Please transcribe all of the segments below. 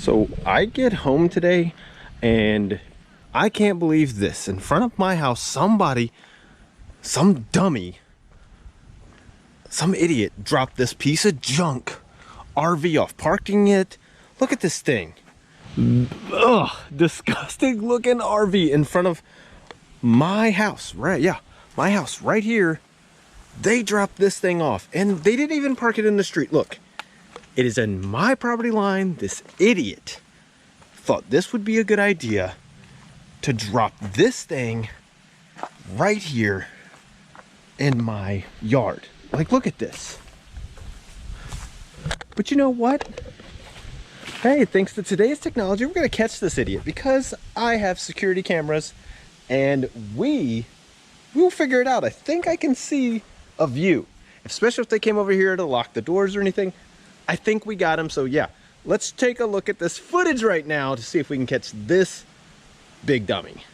So I get home today and I can't believe this. In front of my house, somebody, some dummy, some idiot dropped this piece of junk RV off, parking it. Look at this thing. Ugh, disgusting looking RV in front of my house. Right, yeah, my house right here. They dropped this thing off and they didn't even park it in the street. Look, it is in my property line. This idiot thought this would be a good idea to drop this thing right here in my yard. Like, look at this. But you know what? Hey, thanks to today's technology, we're gonna catch this idiot because I have security cameras and we'll figure it out. I think I can see a view, especially if they came over here to lock the doors or anything. I think we got him. So yeah, let's take a look at this footage right now to see if we can catch this big dummy.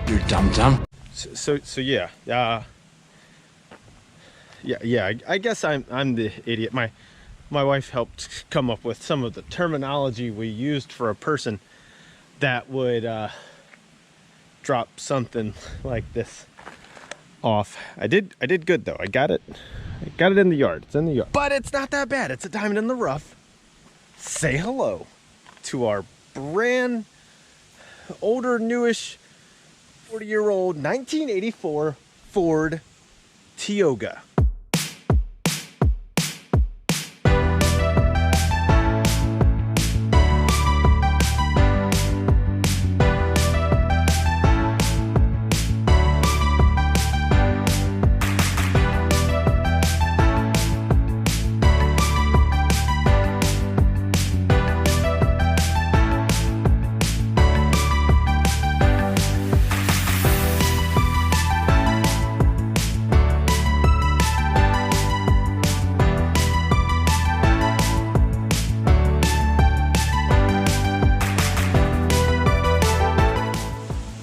You're dumb. So yeah, I guess I'm the idiot. My wife helped come up with some of the terminology we used for a person that would drop something like this off. I did good though. I got it in the yard. It's in the yard. But it's not that bad. It's a diamond in the rough. Say hello to our brand older, newish 40-year-old 1984 Ford Tioga.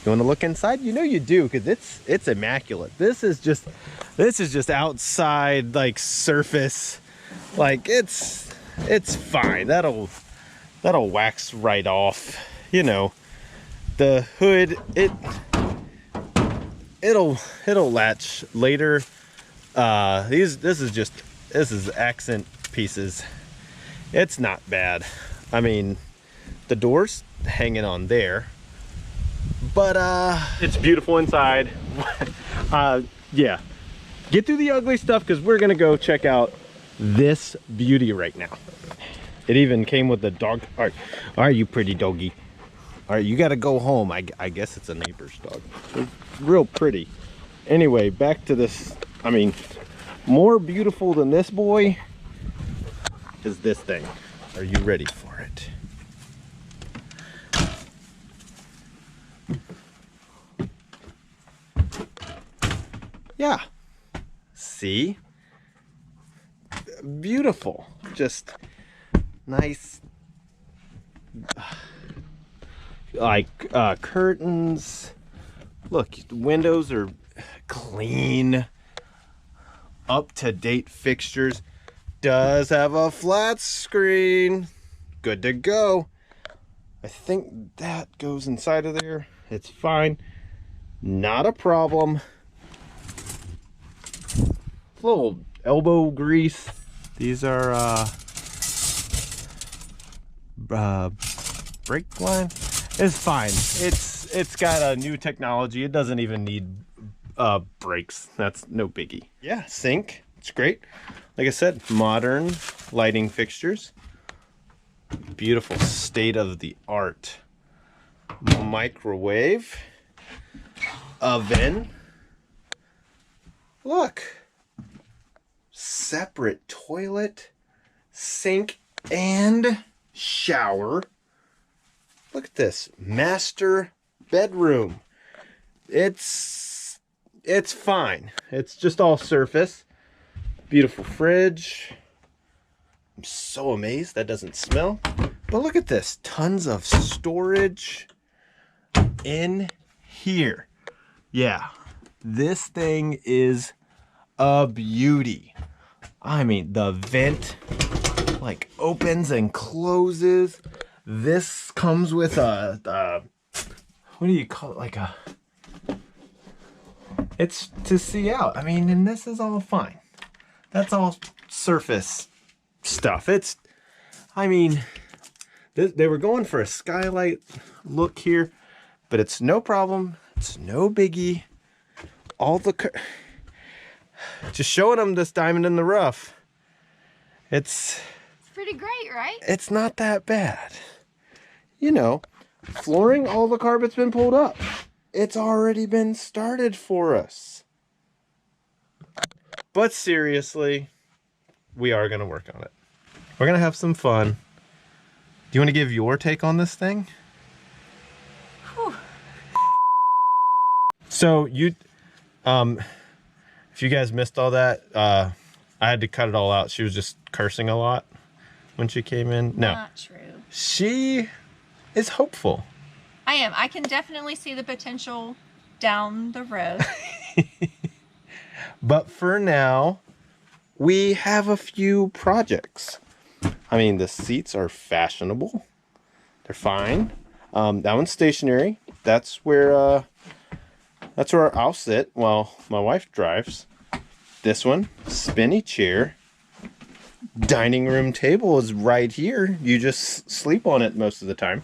You want to look inside? You know you do, because it's immaculate. This is just outside, like, surface. Like, it's fine. That'll wax right off. You know, the hood, it'll latch later. This is accent pieces. It's not bad. I mean, the door's hanging on there. But it's beautiful inside. Yeah, get through the ugly stuff because we're gonna go check out this beauty right now. It even came with the dog. All right, you pretty doggy. All right, you gotta go home. I guess it's a neighbor's dog. It's real pretty. Anyway, back to this. I mean, more beautiful than this boy is this thing. Are you ready for it? Yeah, see, beautiful, just nice, like curtains. Look, the windows are clean, up-to-date fixtures. Does have a flat screen, good to go. I think that goes inside of there. It's fine, not a problem. Little elbow grease. These are brake line. It's fine. It's got a new technology. It doesn't even need brakes. That's no biggie. Yeah, sink. It's great. Like I said, modern lighting fixtures. Beautiful state of the art microwave oven. Look. Separate toilet, sink, and shower. Look at this master bedroom. It's fine. It's just all surface. Beautiful fridge. I'm so amazed that doesn't smell. But look at this, tons of storage in here. Yeah, this thing is a beauty. I mean, the vent like opens and closes. This comes with a what do you call it? Like a, it's to see out. I mean, and this is all fine. That's all surface stuff. It's, I mean, they were going for a skylight look here, but it's no problem. It's no biggie. All the, just showing them this diamond in the rough. It's pretty great, right? It's not that bad. You know, flooring, all the carpet's been pulled up. It's already been started for us. But seriously, we are going to work on it. We're going to have some fun. Do you want to give your take on this thing? Whew. So you, if you guys missed all that, I had to cut it all out. She was just cursing a lot when she came in. No. Not true. She is hopeful. I am. I can definitely see the potential down the road. But for now, we have a few projects. I mean, the seats are fashionable. They're fine. That one's stationary. That's where I'll sit while my wife drives. This one, spinny chair. Dining room table is right here. You just sleep on it most of the time.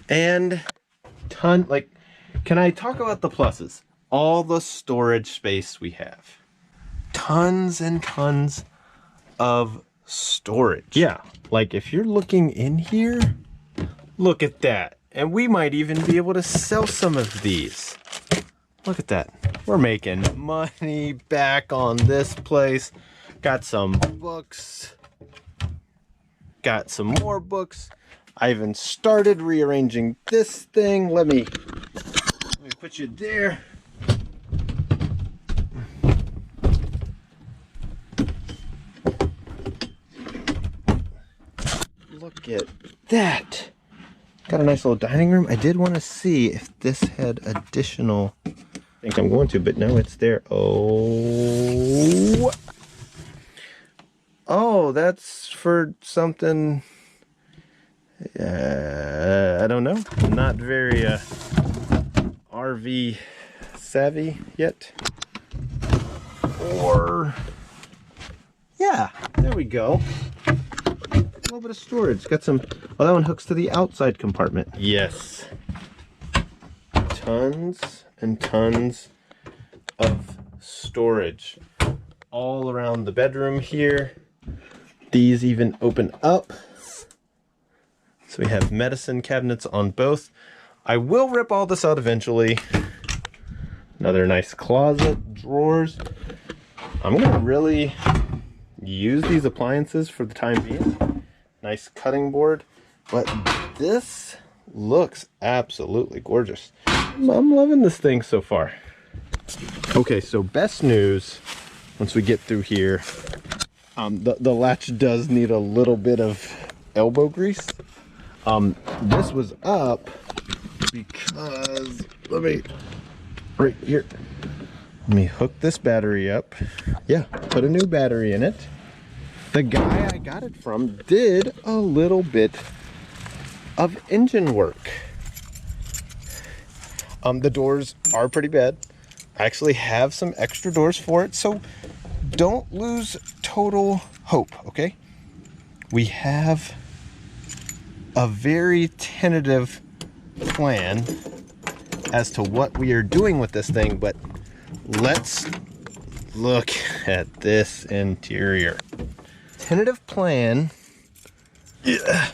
And can I talk about the pluses? All the storage space we have. Tons and tons of storage. Yeah, like if you're looking in here, look at that. And we might even be able to sell some of these. Look at that. We're making money back on this place. Got some books. Got some more books. I even started rearranging this thing. Let me put you there. Look at that. Got a nice little dining room. I did want to see if this had additional. I think I'm going to, but no, it's there. Oh, that's for something. I don't know. I'm not very RV savvy yet. Or yeah, there we go. A little bit of storage. Got some. Oh, that one hooks to the outside compartment. Yes. Tons and tons of storage all around the bedroom here. These even open up. So we have medicine cabinets on both. I will rip all this out eventually. Another nice closet, drawers. I'm gonna really use these appliances for the time being. Nice cutting board. But this looks absolutely gorgeous. I'm loving this thing so far. Okay, so best news, once we get through here, the latch does need a little bit of elbow grease. This was up because, right here. Let me hook this battery up. Yeah, put a new battery in it. The guy I got it from did a little bit of engine work. The doors are pretty bad. I actually have some extra doors for it, so don't lose total hope, okay? We have a very tentative plan as to what we are doing with this thing, but let's look at this interior. Tentative plan. Yeah.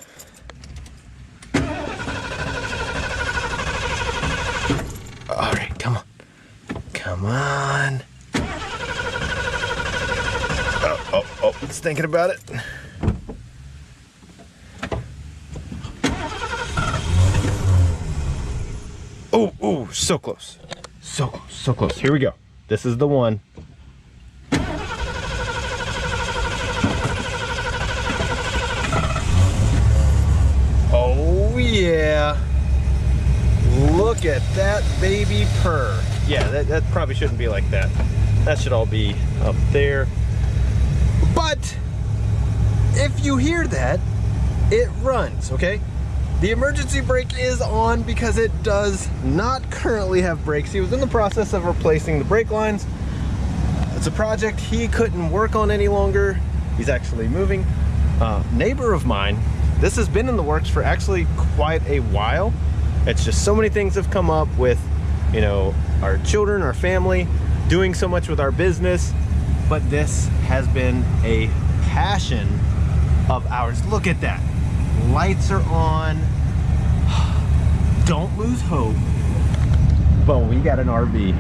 All right, come on. Come on. Oh, it's thinking about it. Oh, oh, so close. So close, so close. Here we go. This is the one. Oh yeah. Look at that baby purr. Yeah, that probably shouldn't be like that. That should all be up there. But if you hear that, it runs, okay? The emergency brake is on because it does not currently have brakes. He was in the process of replacing the brake lines. It's a project he couldn't work on any longer. He's actually moving. Neighbor of mine, this has been in the works for actually quite a while. It's just so many things have come up with, you know, our children, our family, doing so much with our business. But this has been a passion of ours. Look at that. Lights are on. Don't lose hope. But we got an RV.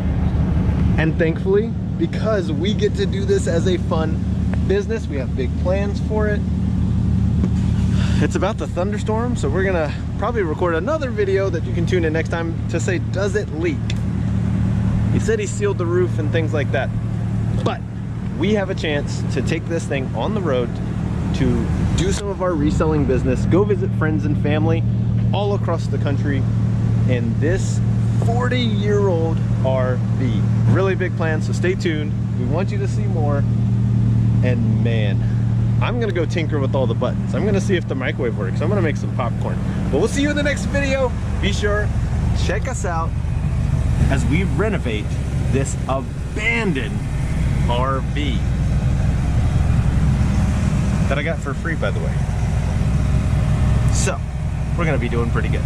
And thankfully, because we get to do this as a fun business, we have big plans for it. It's about to thunderstorm, so we're gonna probably record another video that you can tune in next time to say, does it leak? He said he sealed the roof and things like that. But we have a chance to take this thing on the road to do some of our reselling business, go visit friends and family all across the country in this 40-year-old RV. Really big plans, so stay tuned. We want you to see more. And man, I'm gonna go tinker with all the buttons. I'm gonna see if the microwave works. I'm gonna make some popcorn. But we'll see you in the next video. Be sure, check us out as we renovate this abandoned RV that I got for free, by the way. So, we're gonna be doing pretty good.